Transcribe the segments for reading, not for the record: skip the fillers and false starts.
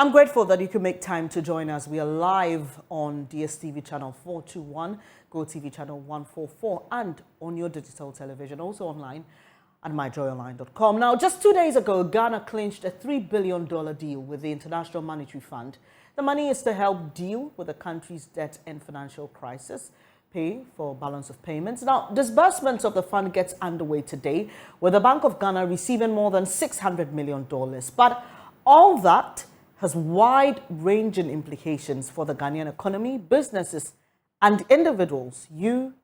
I'm grateful that you can make time to join us. We are live on DSTV channel 421, GoTV channel 144, and on your digital television, also online at myjoyonline.com. Now, just 2 days ago, Ghana clinched a $3 billion deal with the International Monetary Fund. The money is to help deal with the country's debt and financial crisis, pay for balance of payments. Now, disbursements of the fund gets underway today, with the Bank of Ghana receiving more than $600 million. But all that has wide-ranging implications for the Ghanaian economy, businesses, and individuals, you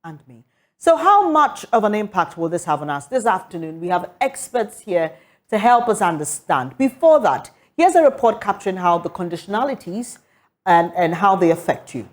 and me. So how much of an impact will this have on us? This afternoon, we have experts here to help us understand. Before that, here's a report capturing how the conditionalities and how they affect you.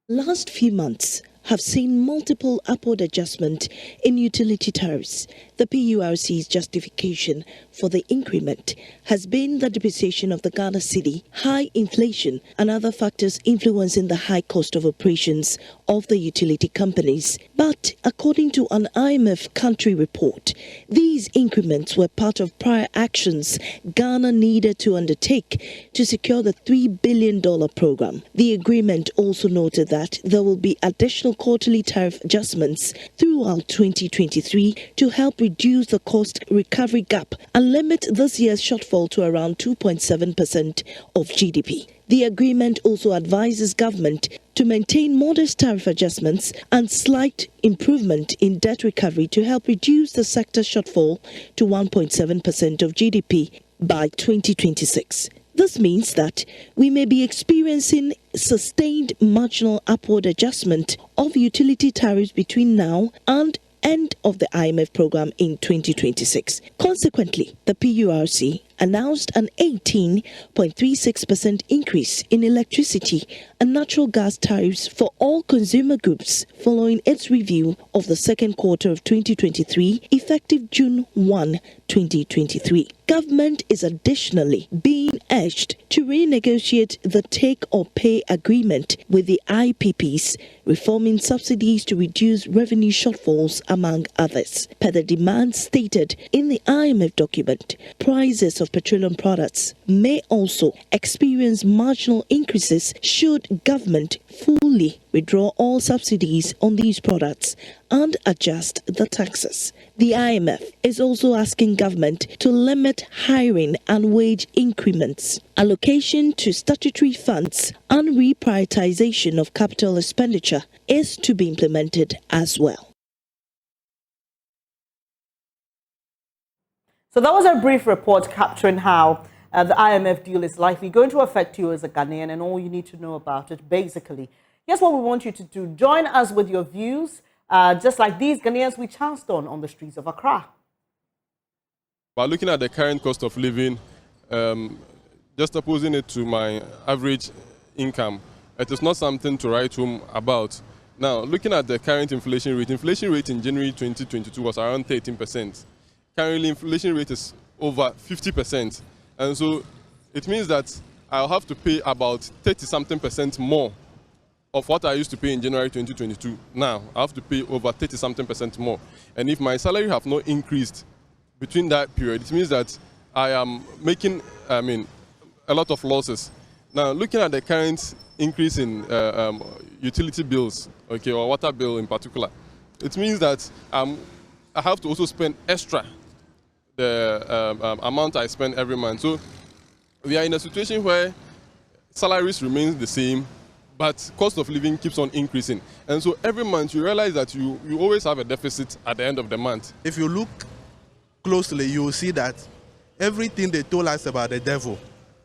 Last few months have seen multiple upward adjustment in utility tariffs. The PURC's justification for the increment has been the depreciation of the Ghana cedi, high inflation, and other factors influencing the high cost of operations of the utility companies. But according to an IMF country report, these increments were part of prior actions Ghana needed to undertake to secure the $3 billion program. The agreement also noted that there will be additional quarterly tariff adjustments throughout 2023 to help reduce the cost recovery gap and limit this year's shortfall to around 2.7% of GDP. The agreement also advises government to maintain modest tariff adjustments and slight improvement in debt recovery to help reduce the sector shortfall to 1.7% of GDP by 2026. This means that we may be experiencing sustained marginal upward adjustment of utility tariffs between now and end of the IMF program in 2026. Consequently, the PURC announced an 18.36% increase in electricity and natural gas tariffs for all consumer groups following its review of the second quarter of 2023, effective June 1, 2023. Government is additionally being urged to renegotiate the take-or-pay agreement with the IPPs, reforming subsidies to reduce revenue shortfalls, among others. Per the demands stated in the IMF document, prices of petroleum products may also experience marginal increases should government fully withdraw all subsidies on these products and adjust the taxes. The IMF is also asking government to limit hiring and wage increments, allocation to statutory funds, and reprioritization of capital expenditure is to be implemented as well. So that was a brief report capturing how the IMF deal is likely going to affect you as a Ghanaian and all you need to know about it, basically. Here's what we want you to do. Join us with your views, just like these Ghanaians we chanced on the streets of Accra. By looking at the current cost of living, just opposing it to my average income, it is not something to write home about. Now, looking at the current inflation rate in January 2022 was around 13%. Currently, inflation rate is over 50%. And so it means that I'll have to pay about 30-something% more of what I used to pay in January 2022. Now, I have to pay over 30-something% more. And if my salary have not increased between that period, it means that I am making, a lot of losses. Now, looking at the current increase in utility bills, okay, or water bill in particular, it means that I have to also spend extra the amount I spend every month. So we are in a situation where salaries remain the same, but cost of living keeps on increasing. And so every month you realize that you always have a deficit at the end of the month. If you look closely, you will see that everything they told us about the devil,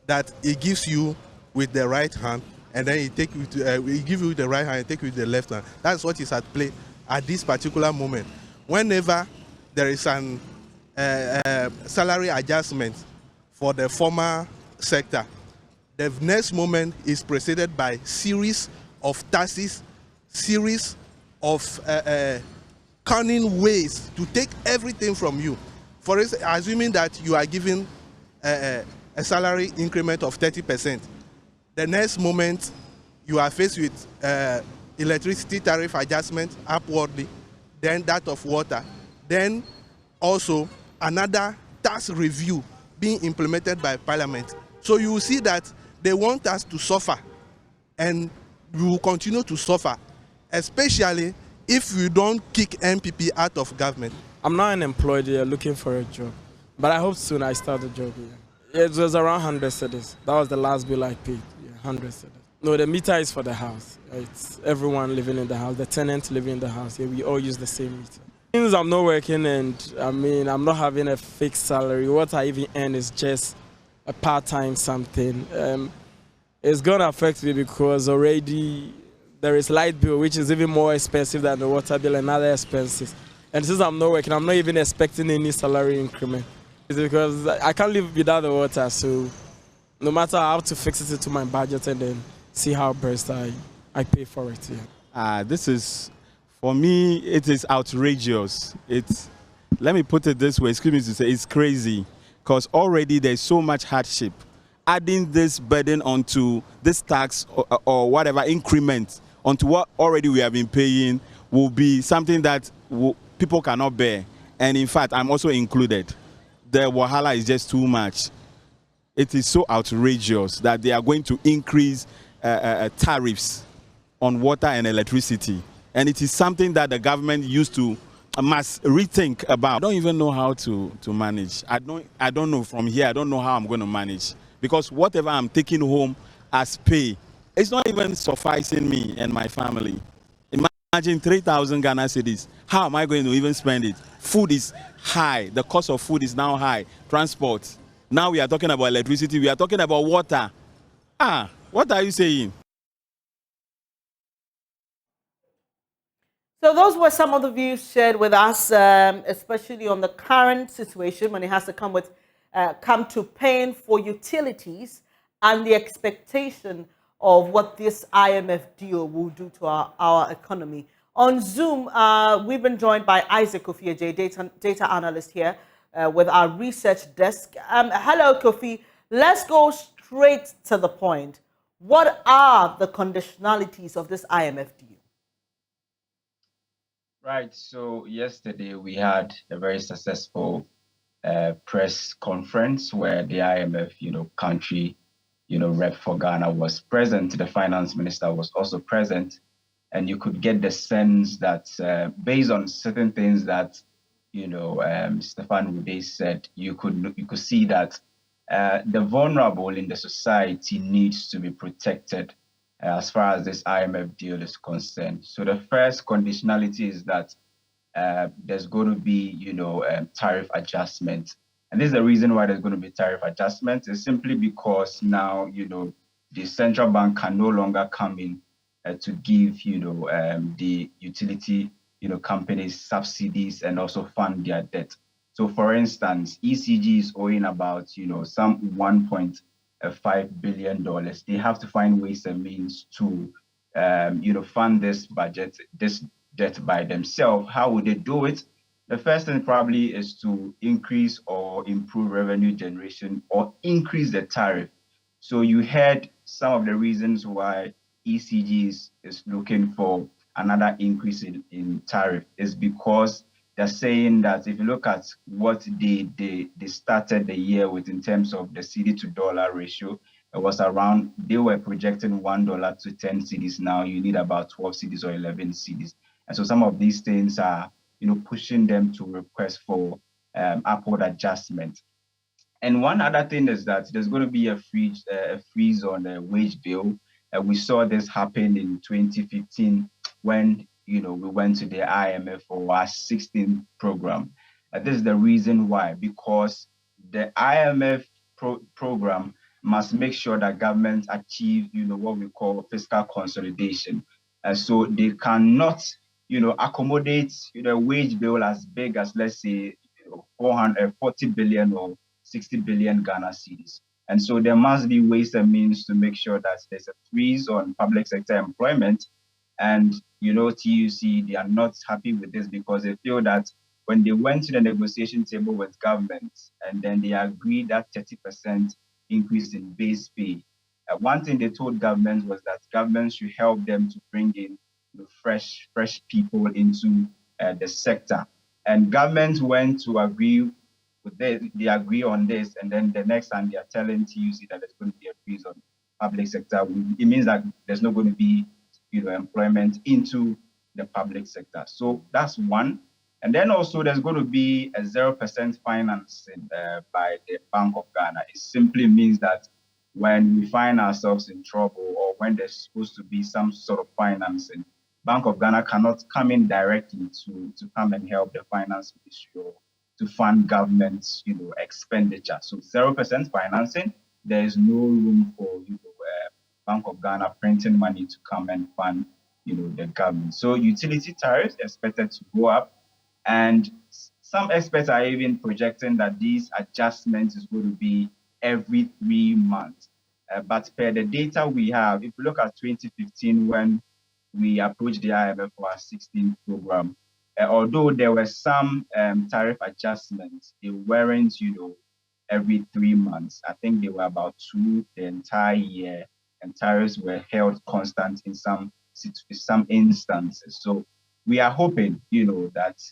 that he gives you with the right hand, and then he give you with the right hand and take you with the left hand. That's what is at play at this particular moment. Whenever there is an salary adjustment for the former sector, the next moment is preceded by series of taxes, series of cunning ways to take everything from you. For instance, assuming that you are given a salary increment of 30%, the next moment you are faced with electricity tariff adjustment upwardly, then that of water, then also another tax review being implemented by Parliament. So you will see that they want us to suffer, and we will continue to suffer, especially if we don't kick MPP out of government. I'm not unemployed here looking for a job, but I hope soon I start a job here. It was around 100 cedis. That was the last bill I paid, 100 cedis. No, the meter is for the house. It's everyone living in the house, the tenant living in the house. Yeah, we all use the same meter. Since I'm not working and I'm not having a fixed salary, what I even earn is just a part-time something. It's gonna affect me because already there is light bill, which is even more expensive than the water bill and other expenses. And since I'm not working, I'm not even expecting any salary increment. It's because I can't live without the water, so no matter how to fix it into my budget and then see how best I pay for it. Yeah. This is, for me, it is outrageous. Let me put it this way, excuse me to say, it's crazy, because already there's so much hardship. Adding this burden onto this tax or whatever increment onto what already we have been paying will be something that people cannot bear. And in fact, I'm also included. The wahala is just too much. It is so outrageous that they are going to increase tariffs on water and electricity. And it is something that the government must rethink about. I don't even know how to manage. I don't know from here, I don't know how I'm going to manage. Because whatever I'm taking home as pay, it's not even sufficing me and my family. Imagine 3,000 Ghana cedis. How am I going to even spend it? Food is high. The cost of food is now high. Transport. Now we are talking about electricity. We are talking about water. What are you saying? So those were some of the views shared with us, especially on the current situation when it has to come to paying for utilities and the expectation of what this IMF deal will do to our economy. On Zoom, we've been joined by Isaac Kofi, data analyst here with our research desk. Hello, Kofi. Let's go straight to the point. What are the conditionalities of this IMF deal? Right. So yesterday we had a very successful press conference where the IMF, country, rep for Ghana was present. The finance minister was also present, and you could get the sense that based on certain things that, Stefan Ude said, you could see that the vulnerable in the society needs to be protected as far as this IMF deal is concerned. So the first conditionality is that there's going to be, tariff adjustment. And this is the reason why there's going to be tariff adjustment is simply because now, the central bank can no longer come in to give, the utility, companies subsidies and also fund their debt. So for instance, ECG is owing about, some $1.5 billion. They have to find ways and means to, fund this debt by themselves. How would they do it? The first thing probably is to increase or improve revenue generation or increase the tariff. So you heard some of the reasons why ECG is looking for another increase in tariff is because they're saying that if you look at what they started the year with in terms of the cedi to dollar ratio, it was around, they were projecting $1 to 10 cedis. Now you need about 12 cedis or 11 cedis. And so some of these things are, pushing them to request for upward adjustment. And one other thing is that there's going to be a freeze on the wage bill. We saw this happen in 2015 when, we went to the IMF for our 16th program. This is the reason why, because the IMF program must make sure that governments achieve, what we call fiscal consolidation. So they cannot, accommodate a wage bill as big as, let's say, 440 billion or 60 billion Ghana cedis. And so there must be ways and means to make sure that there's a freeze on public sector employment. And, TUC, they are not happy with this because they feel that when they went to the negotiation table with government and then they agreed that 30% increase in base pay, one thing they told government was that government should help them to bring in fresh people into the sector. And government went to agree with this, they agree on this, and then the next time they are telling TUC that there's going to be a freeze on public sector, it means that there's not going to be, employment into the public sector. So that's one. And then also there's going to be a 0% financing by the Bank of Ghana. It simply means that when we find ourselves in trouble or when there's supposed to be some sort of financing, Bank of Ghana cannot come in directly to come and help the finance ministry or to fund government, expenditure. So 0% financing, there is no room for Bank of Ghana printing money to come and fund, the government. So utility tariffs expected to go up, and some experts are even projecting that these adjustments is going to be every 3 months. But per the data we have, if you look at 2015 when we approached the IMF for our 16th program, although there were some tariff adjustments, they weren't, every 3 months. I think they were about 2 the entire year, and tariffs were held constant in some instances. So we are hoping, that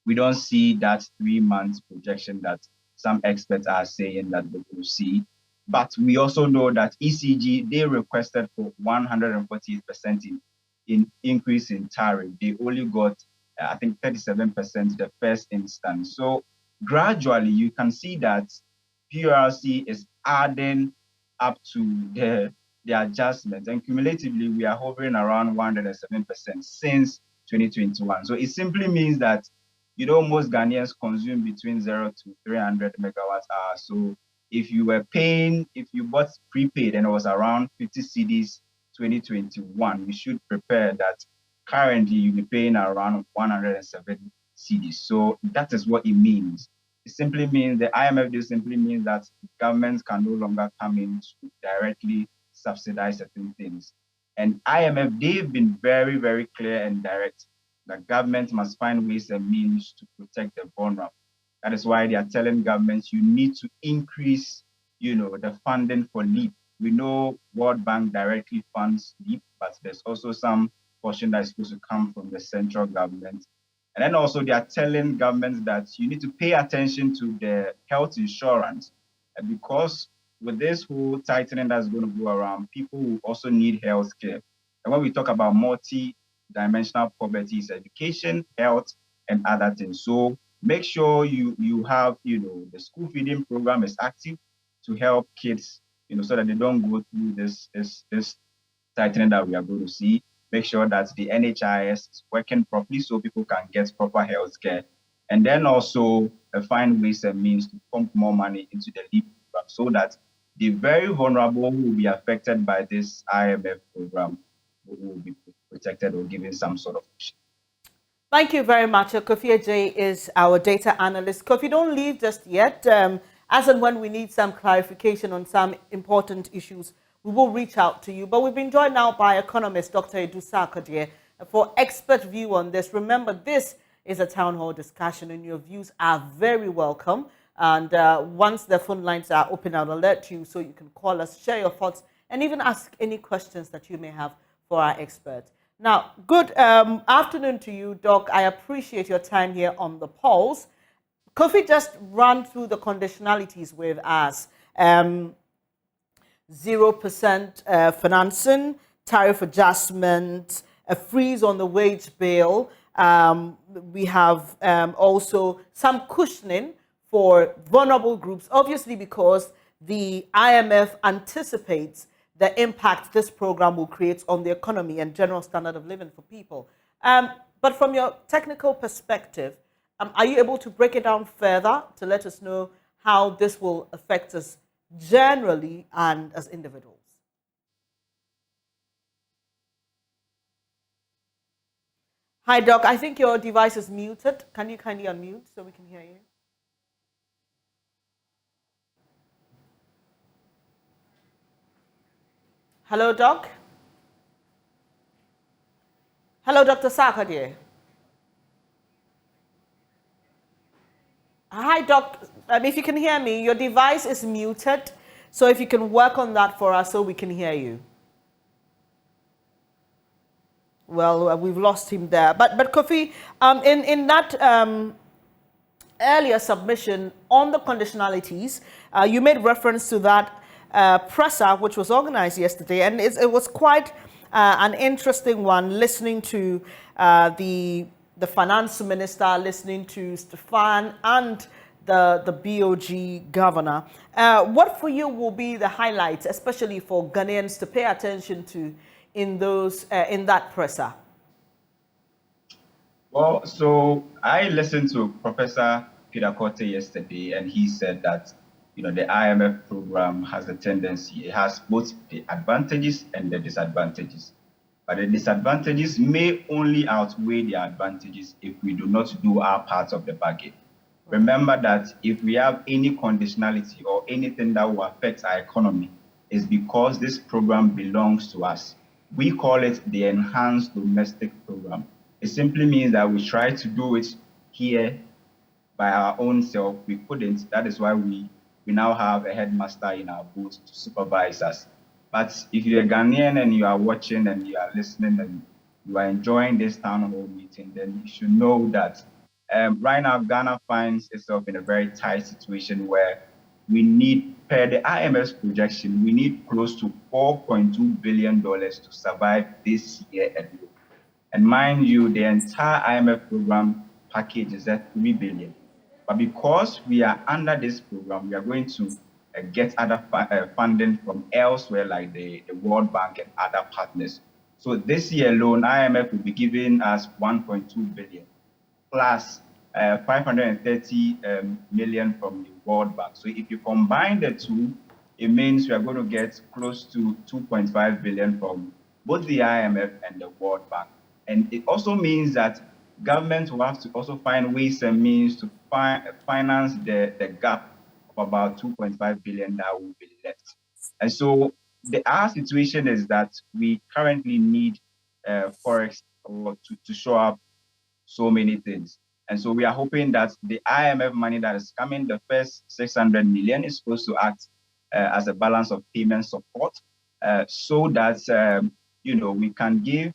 we don't see that 3 months projection that some experts are saying that we will see. But we also know that ECG, they requested for 148% in increase in tariff. They only got, I think, 37% the first instance. So gradually, you can see that PRC is adding up to the adjustments. And cumulatively, we are hovering around 107% since 2021. So it simply means that, most Ghanaians consume between 0 to 300 megawatt hours. So if you bought prepaid and it was around 50 cedis 2021, we should prepare that currently you'll be paying around 107 cedis. So that is what it means. It simply means, the IMF deal simply means that governments can no longer come in to directly subsidize certain things. And IMF, they've been very, very clear and direct that governments must find ways and means to protect the vulnerable. That is why they are telling governments, you need to increase, the funding for LEAP. We know World Bank directly funds LEAP, but there's also some portion that is supposed to come from the central government. And then also they are telling governments that you need to pay attention to the health insurance, because with this whole tightening that's going to go around, people will also need health care. And when we talk about multi-dimensional poverty, is education, health, and other things. So make sure you have, the school feeding program is active to help kids, so that they don't go through this tightening that we are going to see. Make sure that the NHIS is working properly so people can get proper health care. And then also find ways and means to pump more money into the LEAP program so that the very vulnerable who will be affected by this IMF program will be protected or given some sort of option. Thank you very much. Kofi Ajay is our data analyst. Kofi, don't leave just yet. As and when we need some clarification on some important issues, we will reach out to you. But we've been joined now by economist Dr. Edu Sarkodie for expert view on this. Remember, this is a town hall discussion and your views are very welcome. And once the phone lines are open, I'll alert you so you can call us, share your thoughts, and even ask any questions that you may have for our expert. Now, good afternoon to you, Doc. I appreciate your time here on The Pulse. Kofi just ran through the conditionalities with us. 0% financing, tariff adjustment, a freeze on the wage bill. We have also some cushioning for vulnerable groups, obviously because the IMF anticipates the impact this program will create on the economy and general standard of living for people. But from your technical perspective, are you able to break it down further to let us know how this will affect us generally and as individuals? Hi, Doc. I think your device is muted. Can you kindly unmute so we can hear you? Hello, Doc. Hello, Dr. Sarkodie. Hi, Doc. If you can hear me, your device is muted. So if you can work on that for us so we can hear you. Well, we've lost him there. But Kofi, in that earlier submission on the conditionalities, you made reference to that presser which was organized yesterday, and it was quite an interesting one, listening to the finance minister, listening to Stefan and the BOG governor. What for you will be the highlights, especially for Ghanaians to pay attention to in that presser? Well, so I listened to Professor Peter Korte yesterday, and he said that, the IMF program has a tendency, it has both the advantages and the disadvantages. But the disadvantages may only outweigh the advantages if we do not do our part of the bargain. Remember that if we have any conditionality or anything that will affect our economy, it's because this program belongs to us. We call it the Enhanced Domestic Program. It simply means that we try to do it here by our own self. We couldn't. That is why we now have a headmaster in our booth to supervise us. But if you're a Ghanaian and you are watching and you are listening and you are enjoying this town hall meeting, then you should know that right now Ghana finds itself in a very tight situation where we need, per the IMF's projection, we need close to $4.2 billion to survive this year alone. And mind you, the entire IMF program package is at $3 billion. But because we are under this program, we are going to get other funding from elsewhere, like the World Bank and other partners. So this year alone, IMF will be giving us 1.2 billion plus 530 million from the World Bank. So if you combine the two, it means we are going to get close to 2.5 billion from both the IMF and the World Bank. And it also means that government will have to also find ways and means to finance the gap of about 2.5 billion that will be left. And so our situation is that we currently need forex to show up so many things. And so we are hoping that the IMF money that is coming, the first 600 million, is supposed to act as a balance of payment support so that, we can give,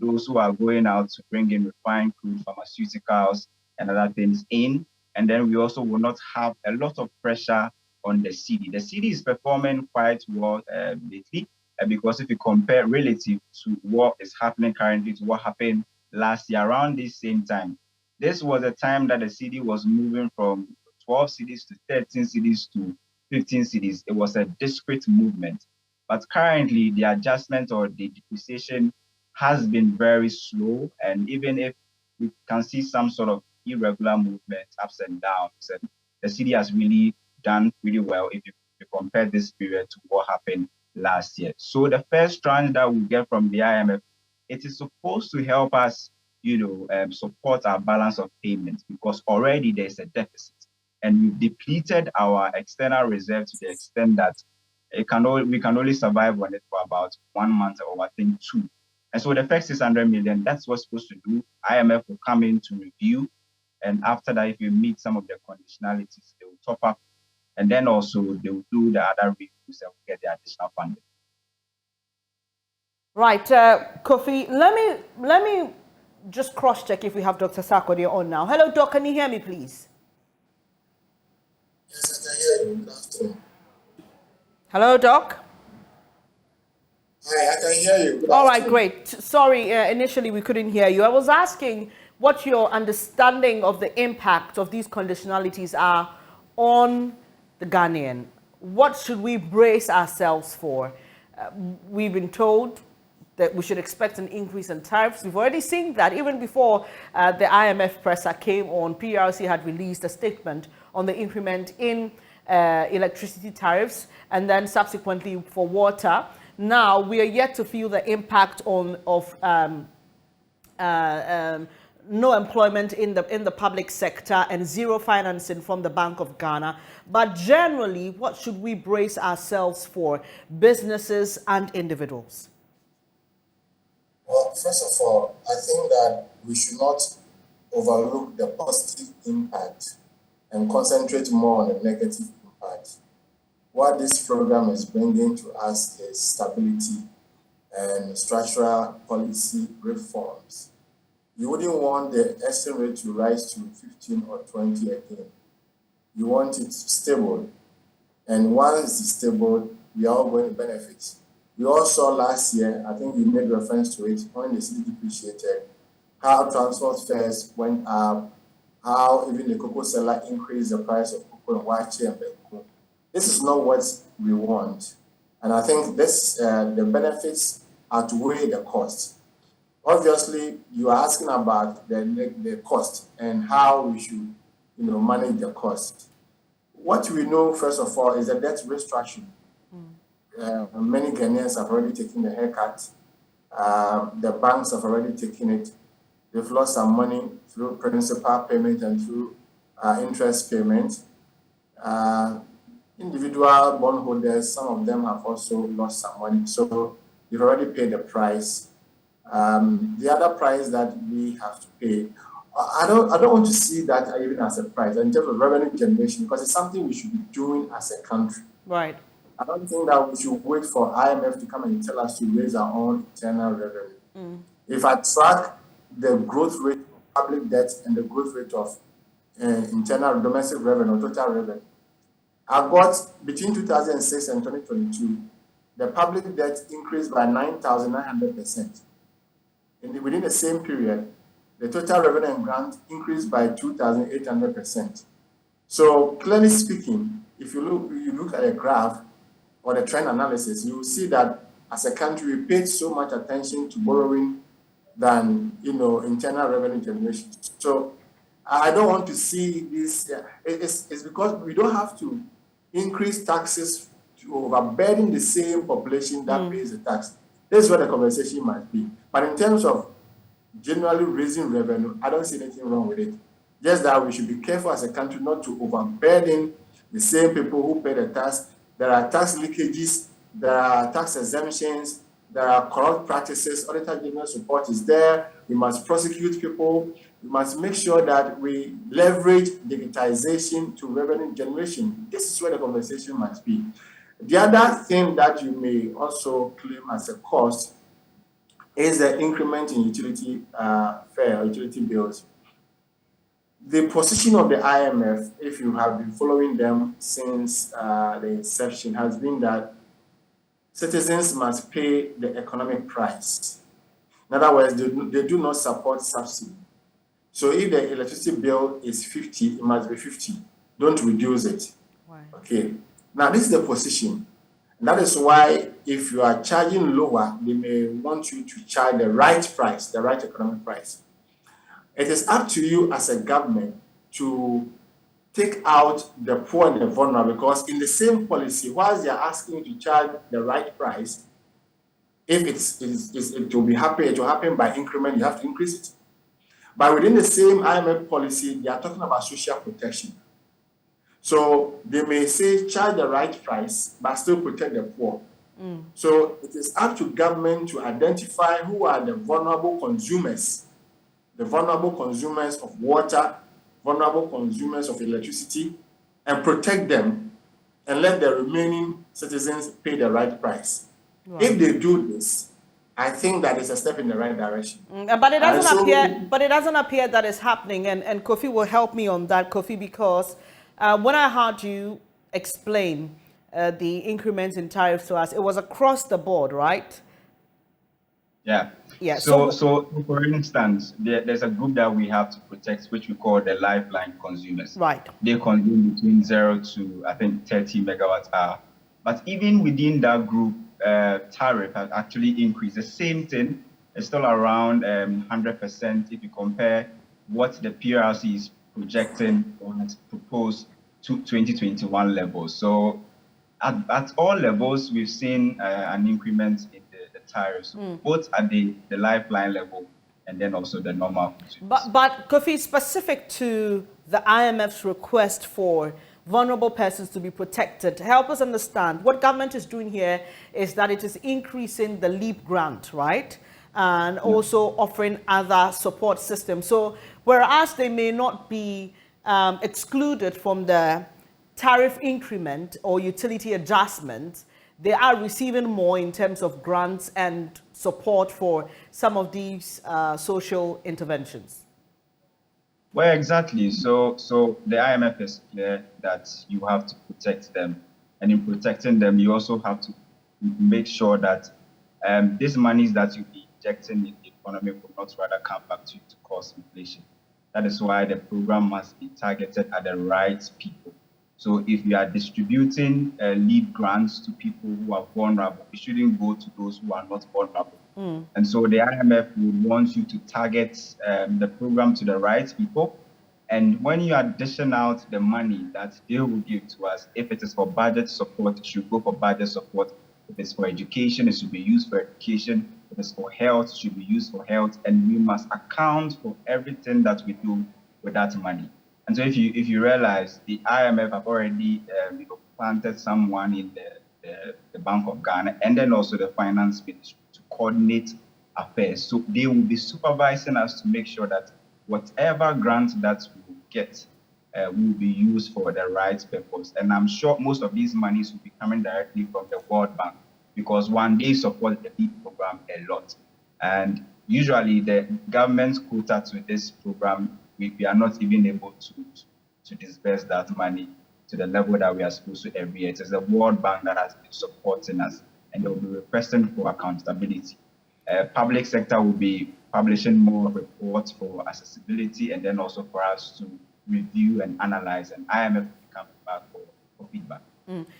those who are going out to bring in refined crude, pharmaceuticals, and other things in. And then we also will not have a lot of pressure on the cedi. The cedi is performing quite well lately because if you compare relative to what is happening currently to what happened last year around this same time, this was a time that the cedi was moving from 12 cedis to 13 cedis to 15 cedis. It was a discrete movement. But currently, the adjustment or the depreciation has been very slow. And even if we can see some sort of irregular movement, ups and downs, and the cedi has really done really well if you compare this period to what happened last year. So the first tranche that we get from the IMF, it is supposed to help us, support our balance of payments because already there's a deficit. And we've depleted our external reserve to the extent that we can only survive on it for about 1 month or I think 2. And so the first 600 million, that's what's supposed to do. IMF will come in to review. And after that, if you meet some of the conditionalities, they will top up. And then also they will do the other reviews and get the additional funding. Right, Kofi, let me just cross-check if we have Dr. Sarkodie on now. Hello, Doc, can you hear me, please? Yes, I can hear you. Good afternoon. Hello, Doc? Hi, I can hear you. Good All right, afternoon. great. Sorry, initially we couldn't hear you. I was asking what your understanding of the impact of these conditionalities are on the Ghanaian. What should we brace ourselves for? We've been told that we should expect an increase in tariffs. We've already seen that even before the IMF presser came on. PRC had released a statement on the increment in electricity tariffs and then subsequently for water. Now we are yet to feel the impact of no employment in the public sector and zero financing from the Bank of Ghana. But generally, what should we brace ourselves for, businesses and individuals? Well, first of all, I think that we should not overlook the positive impact and concentrate more on the negative impact. What this program is bringing to us is stability and structural policy reforms. You wouldn't want the exchange rate to rise to 15 or 20 again. You want it stable. And once it's stable, we are all going to benefit. We all saw last year, I think you made reference to it, when the city depreciated, how transport fares went up, how even the cocoa seller increased the price of cocoa in Wachi and Beku. This is not what we want. And I think this, the benefits outweigh the cost. Obviously, you are asking about the cost and how we should, manage the cost. What we know, first of all, is the debt restructuring. Many Ghanaians have already taken the haircut. The banks have already taken it. They've lost some money through principal payment and through interest payment. Individual bondholders, some of them have also lost some money. So you've already paid the price. The other price that we have to pay, I don't want to see that even as a price in terms of revenue generation, because it's something we should be doing as a country. Right. I don't think that we should wait for IMF to come and tell us to raise our own internal revenue. If I track the growth rate of public debt and the growth rate of internal domestic revenue, total revenue, I got between 2006 and 2022, the public debt increased by 9,900%. Within the same period, the total revenue and grant increased by 2,800%. So clearly speaking, if you look at a graph or the trend analysis, you will see that as a country, we paid so much attention to borrowing than internal revenue generation. So I don't want to see this. It's because we don't have to increase taxes to overburden the same population that pays the tax. This is what the conversation might be. But in terms of generally raising revenue, I don't see anything wrong with it. Just that we should be careful as a country not to overburden the same people who pay the tax. There are tax leakages, there are tax exemptions, there are corrupt practices. Auditor General support is there. We must prosecute people. We must make sure that we leverage digitization to revenue generation. This is where the conversation must be. The other thing that you may also claim as a cost is the increment in utility fare, utility bills. The position of the IMF, if you have been following them since the inception, has been that citizens must pay the economic price. In other words, they do not support subsidy. So if the electricity bill is 50, it must be 50. Don't reduce it. Right. Okay. Now, this is the position. And that is why if you are charging lower, they may want you to charge the right price, the right economic price. It is up to you as a government to take out the poor and the vulnerable, because in the same policy, whilst they are asking you to charge the right price, if it will be happy, it will happen by increment, you have to increase it. But within the same IMF policy, they are talking about social protection. So they may say charge the right price, but still protect the poor. So it is up to government to identify who are the vulnerable consumers of water, vulnerable consumers of electricity, and protect them and let the remaining citizens pay the right price. Right. If they do this, I think that is a step in the right direction. But it doesn't appear that it's happening, and Kofi will help me on that, Kofi, because when I heard you explain the increments in tariffs to us, it was across the board, right? Yeah. Yeah. So for instance, there's a group that we have to protect, which we call the lifeline consumers. Right. They consume between 0 to, I think, 30 megawatt hour. But even within that group, tariff has actually increased. The same thing is still around 100% if you compare what the PRC is projecting or has proposed to 2021 levels. So at all levels, we've seen an increment in the tariffs, both at the lifeline level and then also the normal. But Kofi, specific to the IMF's request for vulnerable persons to be protected, help us understand what government is doing here is that it is increasing the LEAP grant, right? And also offering other support systems. So whereas they may not be excluded from the tariff increment or utility adjustment, they are receiving more in terms of grants and support for some of these social interventions? Well, exactly. So the IMF is clear that you have to protect them, and in protecting them, you also have to make sure that these monies that you be injecting in the economy will not rather come back to you to cause inflation. That is why the program must be targeted at the right people. So if you are distributing lead grants to people who are vulnerable, it shouldn't go to those who are not vulnerable. And so the IMF would want you to target the program to the right people. And when you are dishing out the money that they will give to us, if it is for budget support, it should go for budget support. If it's for education, it should be used for education. If it's for health, it should be used for health. And we must account for everything that we do with that money. And so if you realize, the IMF have already planted someone in the Bank of Ghana and then also the finance ministry to coordinate affairs. So they will be supervising us to make sure that whatever grant that we will get will be used for the right purpose. And I'm sure most of these monies will be coming directly from the World Bank, because one, they support the LEAD program a lot. And usually the government's quota to this program, we are not even able to disperse that money to the level that we are supposed to every year. It is the World Bank that has been supporting us, and they will be requesting for accountability. Public sector will be publishing more reports for accessibility, and then also for us to review and analyze, and IMF will be coming back for feedback.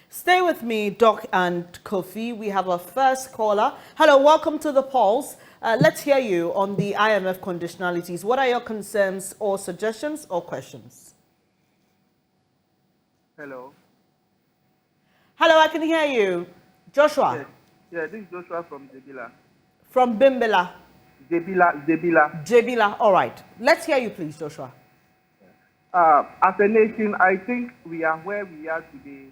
Stay with me, Doc and Kofi. We have our first caller. Hello, welcome to the Pulse. Let's hear you on the IMF conditionalities. What are your concerns or suggestions or questions? Hello. Hello, I can hear you. Joshua? Yes. Yeah, this is Joshua from Jebila. From Bimbila? Jebila. Jebila, all right. Let's hear you, please, Joshua. As a nation, I think we are where we are today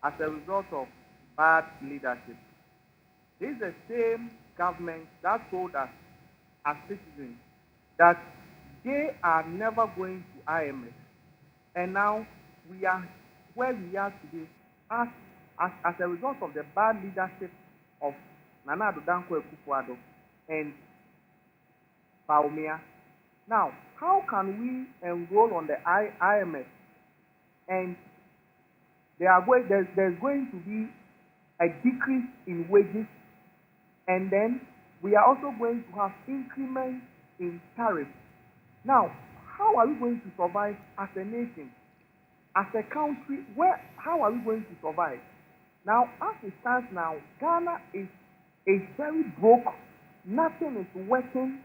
as a result of bad leadership. This is the same government that told us as citizens that they are never going to IMF. And now we are where we are today as a result of the bad leadership of Nana Addo Dankwa Akufo-Addo and Bawumia. Now, how can we enroll on the IMF and there's going to be a decrease in wages, and then we are also going to have increments in tariffs? Now, how are we going to survive as a nation, as a country? How are we going to survive? Now, as it stands now, Ghana is very broke. Nothing is working.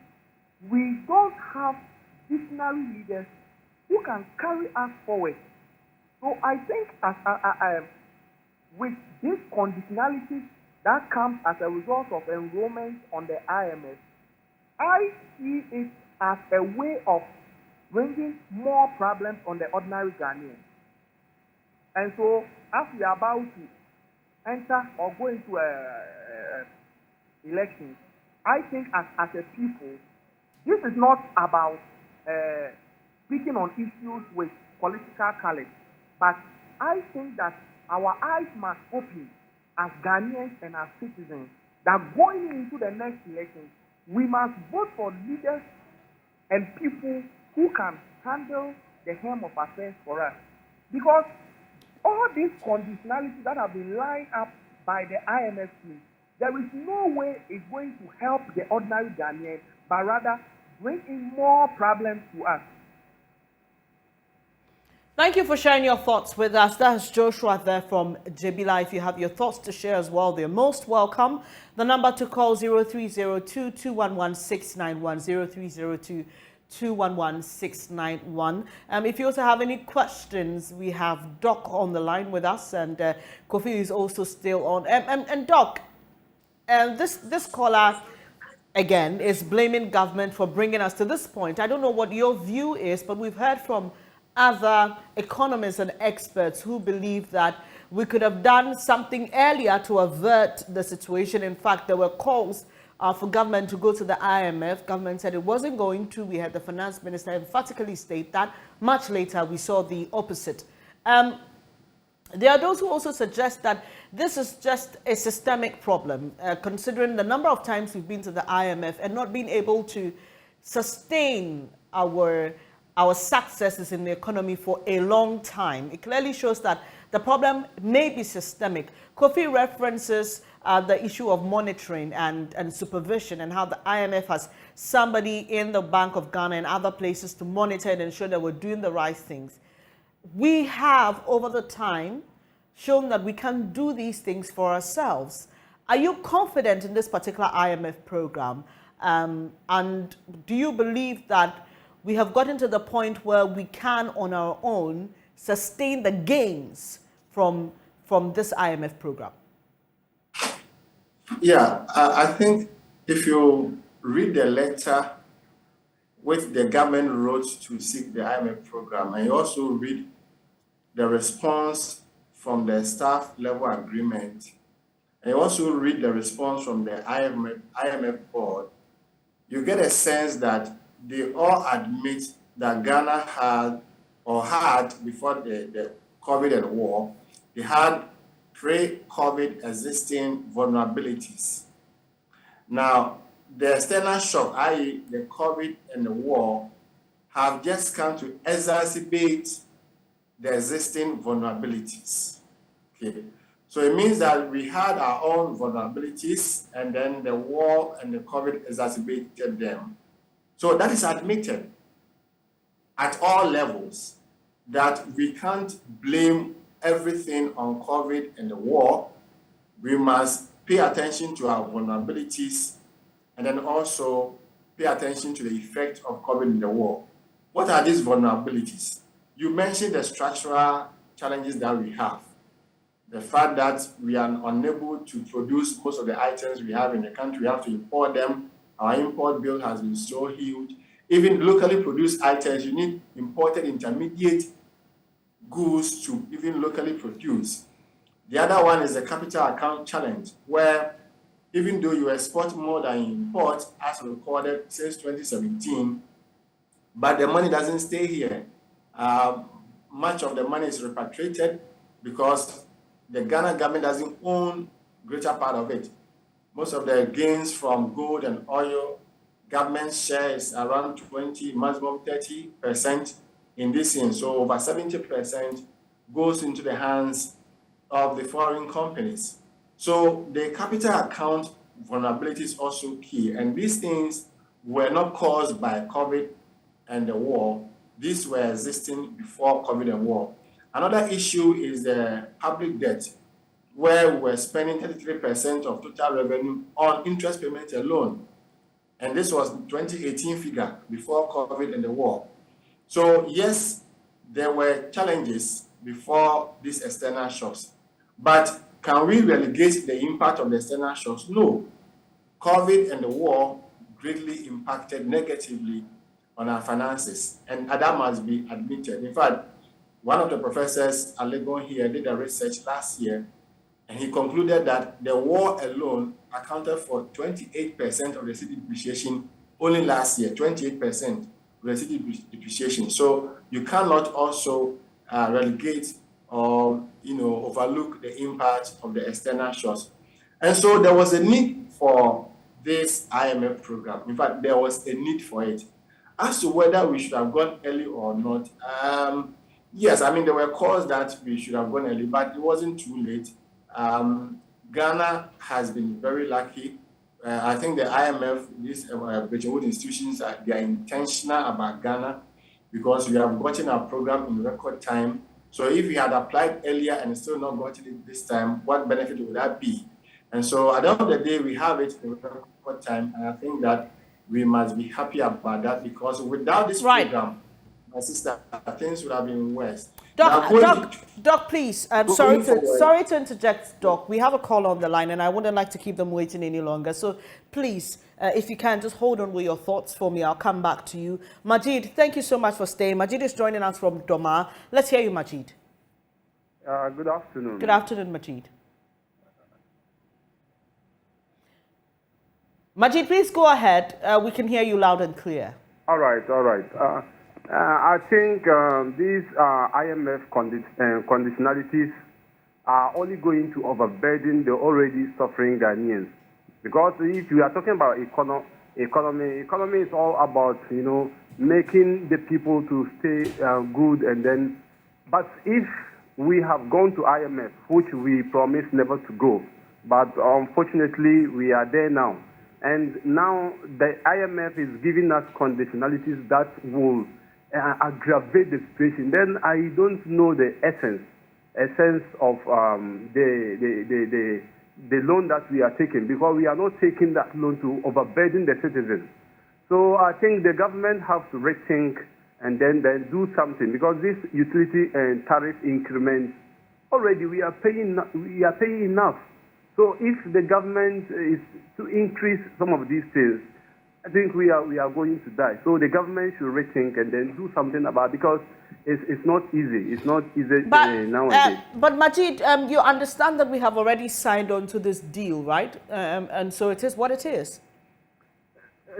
We don't have visionary leaders who can carry us forward. So I think with these conditionalities that comes as a result of enrollment on the IMF, I see it as a way of bringing more problems on the ordinary Ghanaian. And so, as we are about to enter or go into elections, I think as a people, this is not about speaking on issues with political colors, but I think that our eyes must open as Ghanaians and as citizens, that going into the next election, we must vote for leaders and people who can handle the helm of affairs for us. Because all these conditionalities that have been lined up by the IMF team, there is no way it's going to help the ordinary Ghanaian, but rather bring in more problems to us. Thank you for sharing your thoughts with us. That's Joshua there from Jebila. If you have your thoughts to share as well, they're most welcome. The number to call 0302-211-691, 0302-211-691. If you also have any questions, we have Doc on the line with us, and Kofi is also still on. And Doc, this caller again is blaming government for bringing us to this point. I don't know what your view is, but we've heard from other economists and experts who believe that we could have done something earlier to avert the situation. In fact, there were calls for government to go to the IMF. Government said it wasn't going to. We had the finance minister emphatically state that. Much later, we saw the opposite. There are those who also suggest that this is just a systemic problem, considering the number of times we've been to the IMF and not being able to sustain our successes in the economy for a long time. It clearly shows that the problem may be systemic. Kofi references the issue of monitoring and supervision, and how the IMF has somebody in the Bank of Ghana and other places to monitor and ensure that we're doing the right things. We have, over the time, shown that we can do these things for ourselves. Are you confident in this particular IMF program? And do you believe that we have gotten to the point where we can, on our own, sustain the gains from this IMF program? Yeah, I think if you read the letter which the government wrote to seek the IMF program, and you also read the response from the staff level agreement, and you also read the response from the IMF board, you get a sense that they all admit that Ghana had before the COVID and war, they had pre-COVID existing vulnerabilities. Now, the external shock, i.e. the COVID and the war, have just come to exacerbate the existing vulnerabilities. Okay. So it means that we had our own vulnerabilities, and then the war and the COVID exacerbated them. So that is admitted at all levels, that we can't blame everything on COVID and the war. We must pay attention to our vulnerabilities, and then also pay attention to the effect of COVID and the war. What are these vulnerabilities? You mentioned the structural challenges that we have. The fact that we are unable to produce most of the items we have in the country, we have to import them. Our import bill has been so huge. Even locally produced items, you need imported intermediate goods to even locally produce. The other one is the capital account challenge, where even though you export more than you import, as recorded since 2017, but the money doesn't stay here. Much of the money is repatriated because the Ghana government doesn't own greater part of it. Most of the gains from gold and oil, government share is around 20, maximum 30% in this thing. So over 70% goes into the hands of the foreign companies. So the capital account vulnerability is also key. And these things were not caused by COVID and the war. These were existing before COVID and war. Another issue is the public debt, where we were spending 33% of total revenue on interest payments alone. And this was 2018 figure before COVID and the war. So yes, there were challenges before these external shocks. But can we relegate the impact of the external shocks? No. COVID and the war greatly impacted negatively on our finances, and that must be admitted. In fact, one of the professors, Alegon here, did a research last year, and he concluded that the war alone accounted for 28% of the city depreciation only last year, 28% of the city depreciation. So you cannot also relegate or overlook the impact of the external shocks. And so there was a need for this IMF program. In fact, there was a need for it. As to whether we should have gone early or not, yes, I mean, there were calls that we should have gone early, but it wasn't too late. Ghana has been very lucky. I think the IMF, these Bretton Woods institutions, they are intentional about Ghana because we have gotten our program in record time. So if we had applied earlier and still not gotten it this time, what benefit would that be? And so at the end of the day, we have it in record time, and I think that we must be happy about that, because without this program, my sister, things would have been worse. Doc, please. Sorry to interject, Doc. We have a call on the line, and I wouldn't like to keep them waiting any longer. So please, if you can, just hold on with your thoughts for me. I'll come back to you. Majid, thank you so much for staying. Majid is joining us from Doma. Let's hear you, Majid. Good afternoon. Good afternoon, Majid. Majid, please go ahead. We can hear you loud and clear. All right. I think these IMF conditionalities are only going to overburden the already suffering Ghanaians. Because if you are talking about economy is all about, making the people to stay good, and then, but if we have gone to IMF, which we promised never to go, but unfortunately we are there now, and now the IMF is giving us conditionalities that will aggravate the situation, then I don't know the essence of the loan that we are taking, because we are not taking that loan to overburden the citizens. So I think the government has to rethink and then do something, because this utility and tariff increment, already we are paying enough. So if the government is to increase some of these things, I think we are going to die. So the government should rethink and then do something about it, because it's not easy. It's not easy nowadays. But Majid, you understand that we have already signed on to this deal, right? And so it is what it is.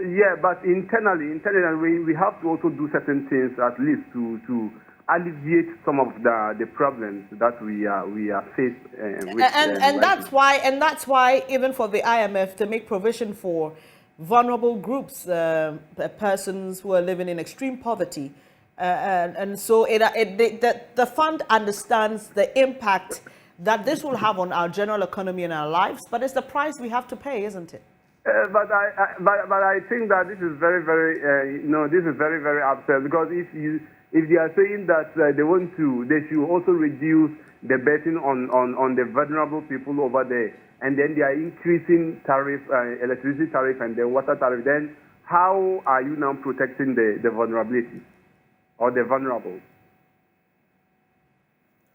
Yeah, but internally, we have to also do certain things, at least to alleviate some of the problems that we are faced with. And that's why even for the IMF to make provision for vulnerable groups, persons who are living in extreme poverty, and so the fund understands the impact that this will have on our general economy and our lives, but it's the price we have to pay, isn't it? But I think that this is very, very, this is very, very absurd, because if they are saying that they should also reduce the burden on the vulnerable people over there, and then they are increasing tariff, electricity tariff and the water tariff, then how are you now protecting the vulnerability or the vulnerable?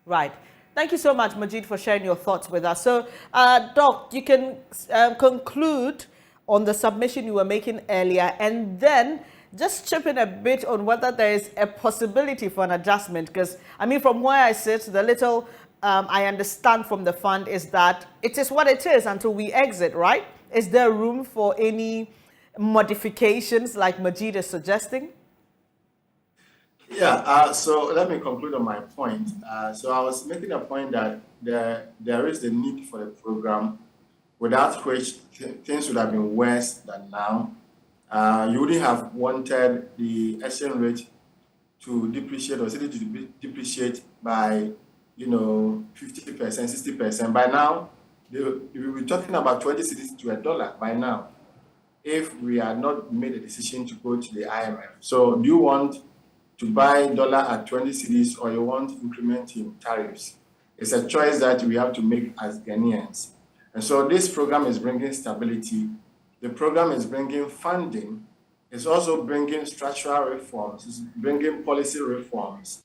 Right. Thank you so much, Majid, for sharing your thoughts with us. So, Doc, you can conclude on the submission you were making earlier, and then just chip in a bit on whether there is a possibility for an adjustment. Because, I mean, from where I sit, the little I understand from the fund is that it is what it is until we exit, right? Is there room for any modifications like Majid is suggesting? Yeah, so let me conclude on my point. So I was making a point that there is the need for the program, without which things would have been worse than now. You wouldn't have wanted the exchange rate to depreciate or city to depreciate by, 50%, 60%. By now, we will be talking about 20 cities to $1 by now, if we had not made a decision to go to the IMF. So do you want to buy dollar at 20 cities, or you want increment in tariffs? It's a choice that we have to make as Ghanaians. And so this program is bringing stability. The program is bringing funding. It's also bringing structural reforms. It's bringing policy reforms.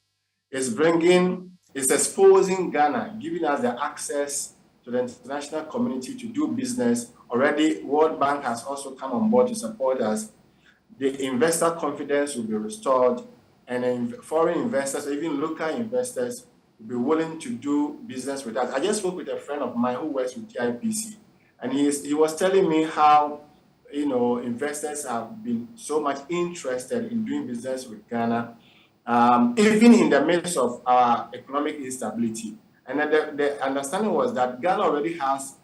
It's exposing Ghana, giving us the access to the international community to do business. Already, World Bank has also come on board to support us. The investor confidence will be restored, and foreign investors, or even local investors, will be willing to do business with us. I just spoke with a friend of mine who works with TIPC, and he was telling me how, investors have been so much interested in doing business with Ghana, even in the midst of our economic instability. And the understanding was that Ghana already has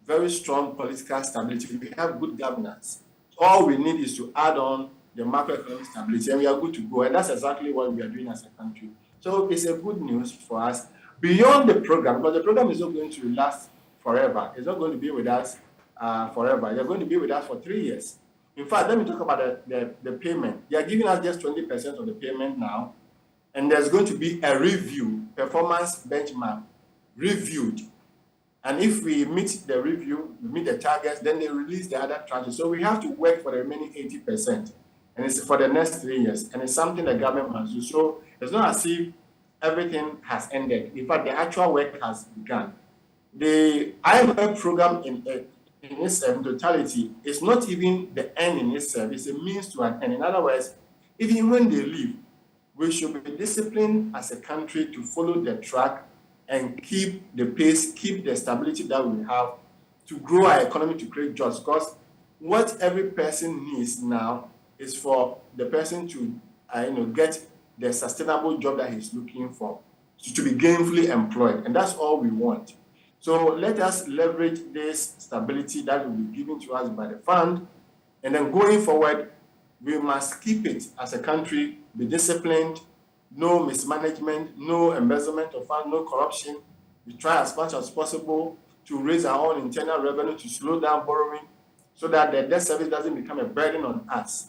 very strong political stability. We have good governance. All we need is to add on the macroeconomic stability, and we are good to go. And that's exactly what we are doing as a country. So it's a good news for us. Beyond the program, because the program is not going to last forever. It's not going to be with us forever. They're going to be with us for 3 years. In fact, let me talk about the payment. They are giving us just 20% of the payment now, and there's going to be a review, performance benchmark, reviewed. And if we meet the review, we meet the targets, then they release the other tranches. So we have to work for the remaining 80%. And it's for the next 3 years. And it's something the government must do. So it's not as if everything has ended. In fact, the actual work has begun. The IMF program in its totality is not even the end in itself. It's a means to an end. In other words, even when they leave, we should be disciplined as a country to follow the track and keep the pace, keep the stability that we have to grow our economy, to create jobs. Because what every person needs now is for the person to get the sustainable job that he's looking for. to be gainfully employed, and that's all we want. So let us leverage this stability that will be given to us by the fund, and then going forward, we must keep it as a country, be disciplined, no mismanagement, no embezzlement of funds, no corruption. We try as much as possible to raise our own internal revenue, to slow down borrowing, so that the debt service doesn't become a burden on us.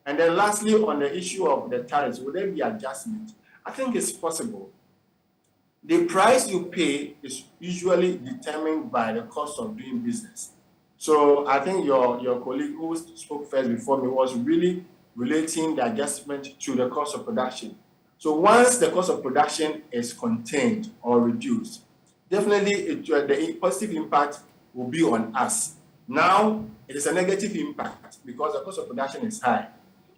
And then lastly, on the issue of the tariffs, will there be adjustment? I think it's possible. The price you pay is usually determined by the cost of doing business. So I think your colleague who spoke first before me was really relating the adjustment to the cost of production. So once the cost of production is contained or reduced, definitely the positive impact will be on us. Now, it is a negative impact because the cost of production is high.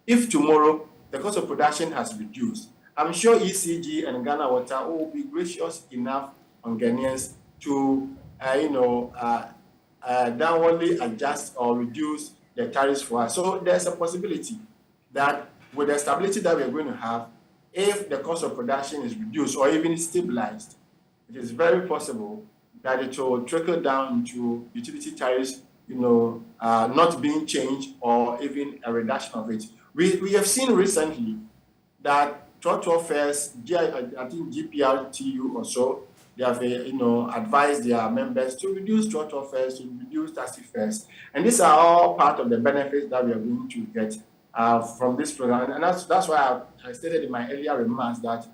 If tomorrow the cost of production has reduced, I'm sure ECG and Ghana Water will be gracious enough on Ghanaians to, downwardly adjust or reduce the tariffs for us. So there's a possibility that with the stability that we're going to have, if the cost of production is reduced or even stabilized, it is very possible that it will trickle down into utility tariffs, not being changed or even a reduction of it. We have seen recently that trotro fares, I think GPRTU or so, they have advised their members to reduce trotro fares, to reduce taxi fares, and these are all part of the benefits that we are going to get from this program. And that's why I stated in my earlier remarks that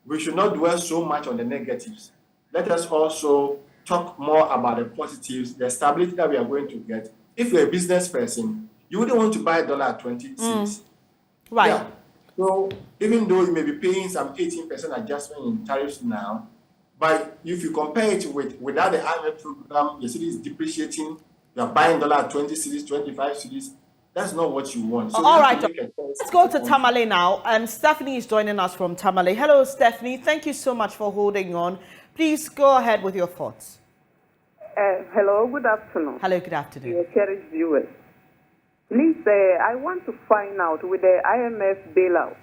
we should not dwell so much on the negatives. Let us also talk more about the positives, the stability that we are going to get. If you're a business person, you wouldn't want to buy $1 at 26. Right. Yeah. So even though you may be paying some 18% adjustment in tariffs now, but if you compare it without the IMF program, your city is depreciating, you're buying $1 at 20 cities, 25 cities. That's not what you want. So all right, let's go to Tamale now. Stephanie is joining us from Tamale. Hello, Stephanie. Thank you so much for holding on. Please go ahead with your thoughts. Hello, good afternoon. Hello, good afternoon. Your cherished viewers. Please, I want to find out with the IMF bailout,